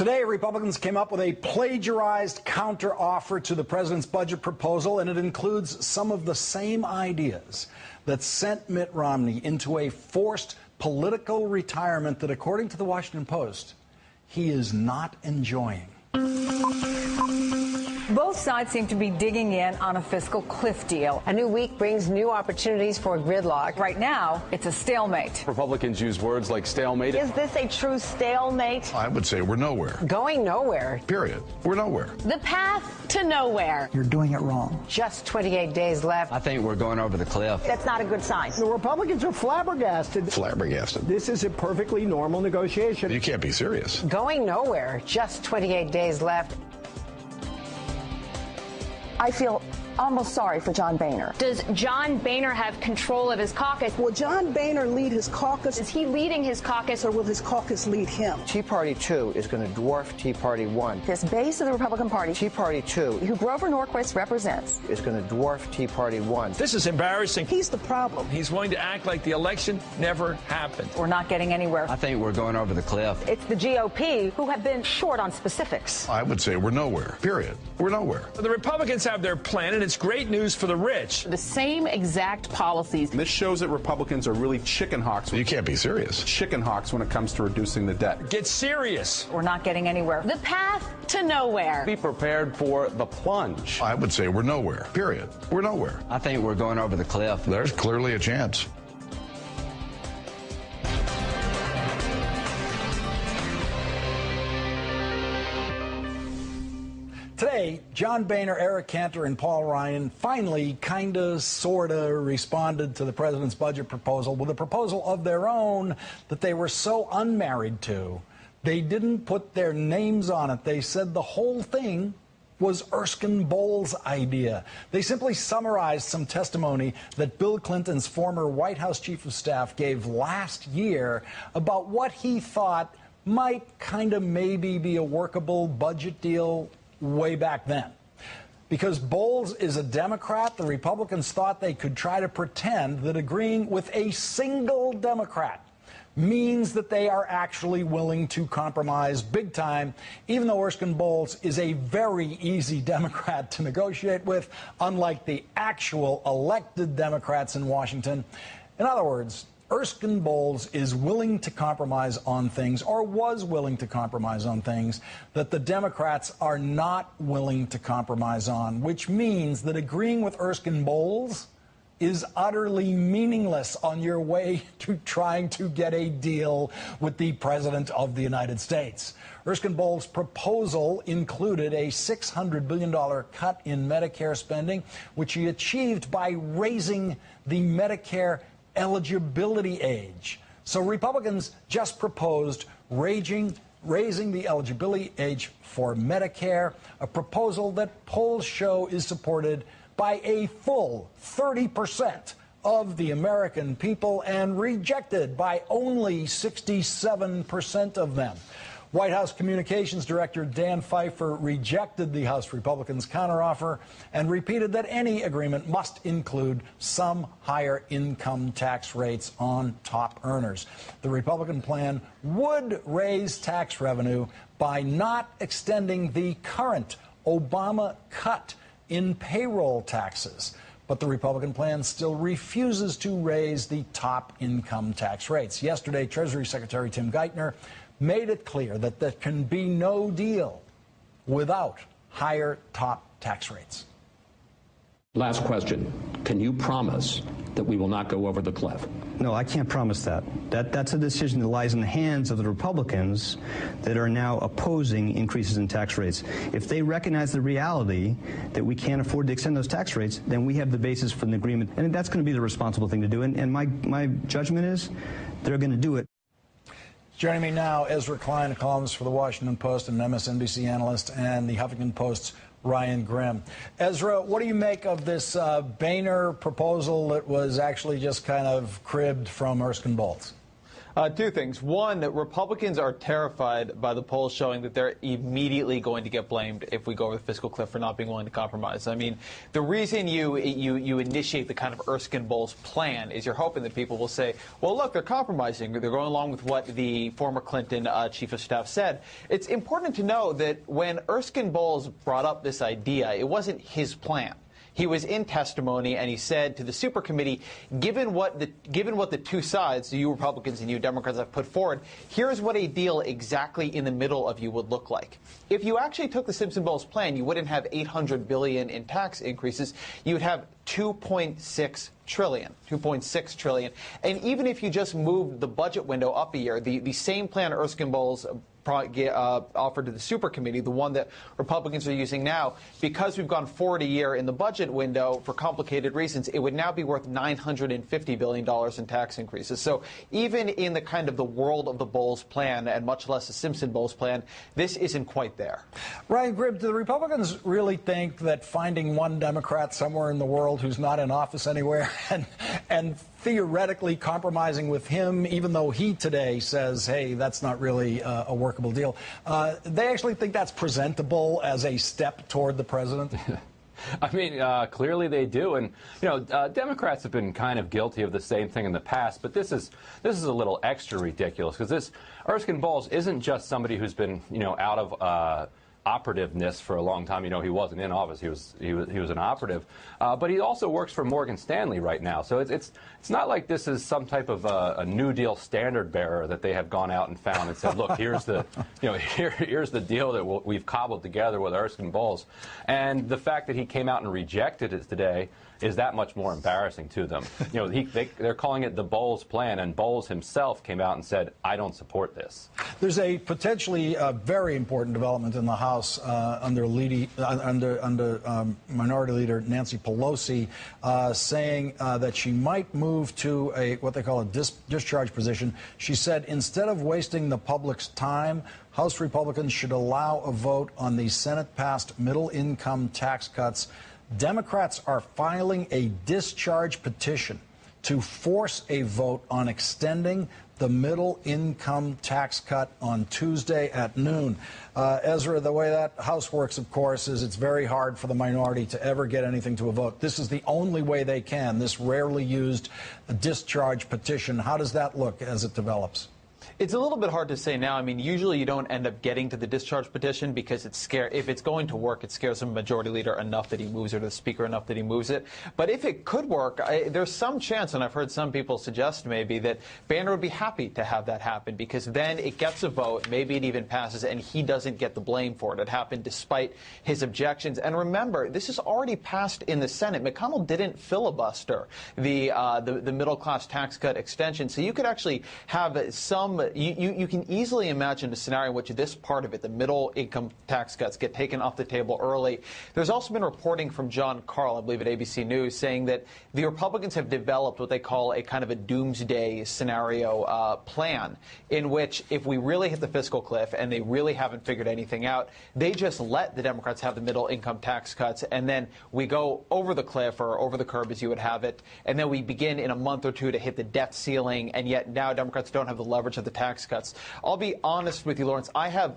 Today, Republicans came up with a plagiarized counteroffer to the president's budget proposal, and it includes some of the same ideas that sent Mitt Romney into a forced political retirement that, according to the Washington Post, he is not enjoying. Both sides seem to be digging in on a fiscal cliff deal. A new week brings new opportunities for gridlock. Right now, it's a stalemate. Republicans use words like stalemate. Is this a true stalemate? I would say we're nowhere. Going nowhere. Period. We're nowhere. The path to nowhere. You're doing it wrong. Just 28 days left. I think we're going over the cliff. That's not a good sign. The Republicans are flabbergasted. Flabbergasted. This is a perfectly normal negotiation. You can't be serious. Going nowhere. Just 28 days left. I feel almost sorry for John Boehner. Does John Boehner have control of his caucus? Will John Boehner lead his caucus? Is he leading his caucus, or will his caucus lead him? Tea Party 2 is going to dwarf Tea Party 1. This base of the Republican Party, Tea Party 2, who Grover Norquist represents, is going to dwarf Tea Party 1. This is embarrassing. He's the problem. He's willing to act like the election never happened. We're not getting anywhere. I think we're going over the cliff. It's the GOP who have been short on specifics. I would say we're nowhere. Period. We're nowhere. The Republicans have their plan, and it's great news for the rich. The same exact policies. This shows that Republicans are really chicken hawks. You can't be serious. Chicken hawks when it comes to reducing the debt. Get serious. We're not getting anywhere. the path to nowhere. Be prepared for the plunge. I would say we're nowhere. Period. We're nowhere. I think we're going over the cliff. There's clearly a chance. Today, John Boehner, Eric Cantor, and Paul Ryan finally, sorta responded to the president's budget proposal with a proposal of their own that they were so unmarried to. They didn't put their names on it. They said the whole thing was Erskine Bowles' idea. They simply summarized some testimony that Bill Clinton's former White House chief of staff gave last year about what he thought might maybe be a workable budget deal way back then. Because Bowles is a Democrat, the Republicans thought they could try to pretend that agreeing with a single Democrat means that they are actually willing to compromise big time, even though Erskine Bowles is a very easy Democrat to negotiate with, unlike the actual elected Democrats in Washington. In other words, Erskine Bowles is willing to compromise on things, or was willing to compromise on things, that the Democrats are not willing to compromise on, which means that agreeing with Erskine Bowles is utterly meaningless on your way to trying to get a deal with the President of the United States. Erskine Bowles' proposal included a $600 billion cut in Medicare spending, which he achieved by raising the Medicare eligibility age. So Republicans just proposed raising the eligibility age for Medicare, a proposal that polls show is supported by a full 30% of the American people and rejected by only 67% of them. White House Communications Director Dan Pfeiffer rejected the House Republicans' counteroffer and repeated that any agreement must include some higher income tax rates on top earners. The Republican plan would raise tax revenue by not extending the current Obama cut in payroll taxes. But the Republican plan still refuses to raise the top income tax rates. Yesterday, Treasury Secretary Tim Geithner made it clear that there can be no deal without higher top tax rates. Last question. Can you promise that we will not go over the cliff? No, I can't promise that. That's a decision that lies in the hands of the Republicans that are now opposing increases in tax rates. If they recognize the reality that we can't afford to extend those tax rates, then we have the basis for an agreement, and that's going to be the responsible thing to do. And my judgment is they're going to do it. Joining me now, Ezra Klein, a columnist for The Washington Post and an MSNBC analyst, and the Huffington Post's Ryan Grimm. Ezra, what do you make of this Boehner proposal that was actually just kind of cribbed from Erskine Bowles? Two things. One, Republicans are terrified by the polls showing that they're immediately going to get blamed if we go over the fiscal cliff for not being willing to compromise. I mean, the reason you initiate the kind of Erskine-Bowles plan is you're hoping that people will say, well, look, they're compromising. They're going along with what the former Clinton chief of staff said. It's important to know that when Erskine-Bowles brought up this idea, it wasn't his plan. He was in testimony, and he said to the super committee, given what the two sides, you Republicans and you Democrats, have put forward, here's what a deal exactly in the middle of you would look like. If you actually took the Simpson-Bowles plan, you wouldn't have $800 billion in tax increases. You would have $2.6 trillion. And even if you just moved the budget window up a year, the same plan Erskine-Bowles offered to the super committee, the one that Republicans are using now, because we've gone forward a year in the budget window for complicated reasons, it would now be worth $950 billion in tax increases. So even in the kind of the world of the Bowles plan, and much less the Simpson-Bowles plan, this isn't quite there. Ryan Gribb, do the Republicans really think that finding one Democrat somewhere in the world who's not in office anywhere and theoretically compromising with him, even though he today says, hey, that's not really a workable deal, they actually think that's presentable as a step toward the president? I mean, clearly they do. And, you know, Democrats have been kind of guilty of the same thing in the past. But this is a little extra ridiculous, because this Erskine-Bowles isn't just somebody who's been, you know, out of operativeness for a long time. You know, he wasn't in office. He was an operative. But he also works for Morgan Stanley right now. So it's not like this is some type of a New Deal standard bearer that they have gone out and found and said, look, here's the here's the deal that we've cobbled together with Erskine-Bowles. And the fact that he came out and rejected it today is that much more embarrassing to them. You know, they're calling it the Bowles plan, and Bowles himself came out and said, I don't support this. There's a potentially very important development in the House under Minority Leader Nancy Pelosi, saying that she might move to what they call a discharge position. She said, instead of wasting the public's time, House Republicans should allow a vote on the Senate-passed middle-income tax cuts. Democrats are filing a discharge petition to force a vote on extending the middle-income tax cut on Tuesday at noon. Ezra, the way that House works, of course, is it's very hard for the minority to ever get anything to a vote. This is the only way they can, this rarely used discharge petition. How does that look as it develops? It's a little bit hard to say now. I mean, usually you don't end up getting to the discharge petition because if it's going to work, it scares the majority leader enough that he moves it, or the speaker enough that he moves it. But if it could work, there's some chance, and I've heard some people suggest maybe, that Boehner would be happy to have that happen, because then it gets a vote, maybe it even passes, and he doesn't get the blame for it. It happened despite his objections. And remember, this is already passed in the Senate. McConnell didn't filibuster the middle-class tax cut extension, so you could actually have some. You can easily imagine a scenario in which this part of it, the middle income tax cuts, get taken off the table early. There's also been reporting from John Carl, I believe at ABC News, saying that the Republicans have developed what they call a kind of a doomsday scenario plan, in which if we really hit the fiscal cliff and they really haven't figured anything out, they just let the Democrats have the middle income tax cuts, and then we go over the cliff, or over the curb as you would have it, and then we begin in a month or two to hit the debt ceiling, and yet now Democrats don't have the leverage of the tax cuts. I'll be honest with you, Lawrence. I have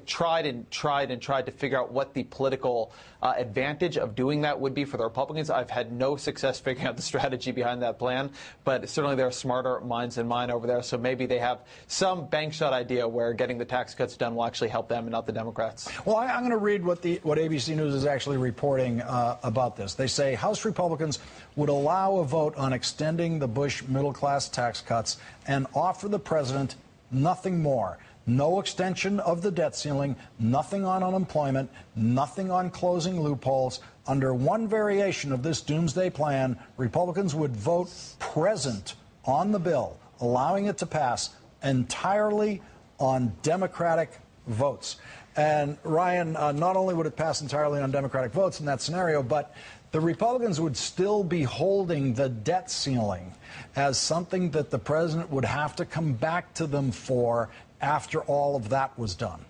tried to figure out what the political advantage of doing that would be for the Republicans. I've had no success figuring out the strategy behind that plan, but certainly there are smarter minds than mine over there, so maybe they have some bank shot idea where getting the tax cuts done will actually help them and not the Democrats. Well, I'm going to read what ABC News is actually reporting about this. They say House Republicans would allow a vote on extending the Bush middle-class tax cuts and offer the president nothing more. No extension of the debt ceiling, nothing on unemployment, nothing on closing loopholes. Under one variation of this doomsday plan, Republicans would vote present on the bill, allowing it to pass entirely on Democratic votes. And Ryan, not only would it pass entirely on Democratic votes in that scenario, but the Republicans would still be holding the debt ceiling as something that the president would have to come back to them for after all of that was done.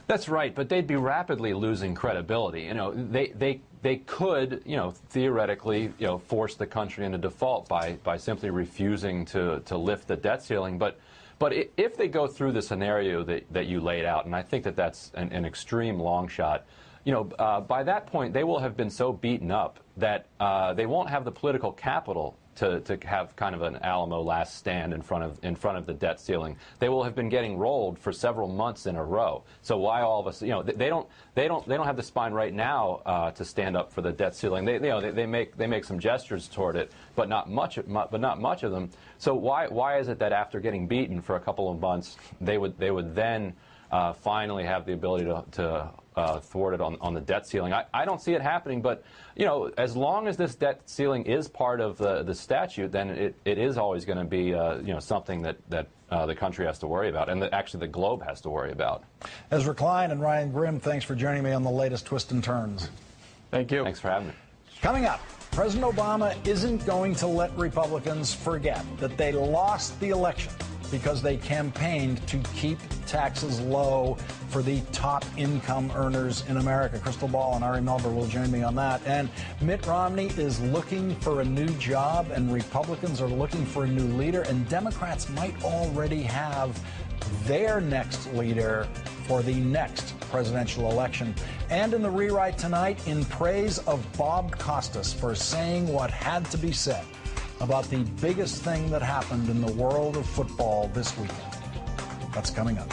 That's right, but they'd be rapidly losing credibility. You know, they they could, theoretically, force the country into default by simply refusing to lift the debt ceiling. But if they go through the scenario that you laid out, and I think that that's an extreme long shot, by that point they will have been so beaten up that they won't have the political capital to have kind of an Alamo last stand in front of the debt ceiling. They will have been getting rolled for several months in a row. So why all of us? They don't have the spine right now to stand up for the debt ceiling. They make some gestures toward it, but not much of them. So why is it that after getting beaten for a couple of months, they would then finally have the ability to thwart it on the debt ceiling? I don't see it happening, but as long as this debt ceiling is part of the statute, then it is always going to be something that the country has to worry about, and that actually the globe has to worry about. Ezra Klein and Ryan Grimm, thanks for joining me on the latest twists and turns. Thank you. Thanks for having me. Coming up, President Obama isn't going to let Republicans forget that they lost the election because they campaigned to keep taxes low for the top income earners in America. Crystal Ball and Ari Melber will join me on that. And Mitt Romney is looking for a new job, and Republicans are looking for a new leader, and Democrats might already have their next leader for the next presidential election. And in the rewrite tonight, in praise of Bob Costas for saying what had to be said about the biggest thing that happened in the world of football this weekend. That's coming up.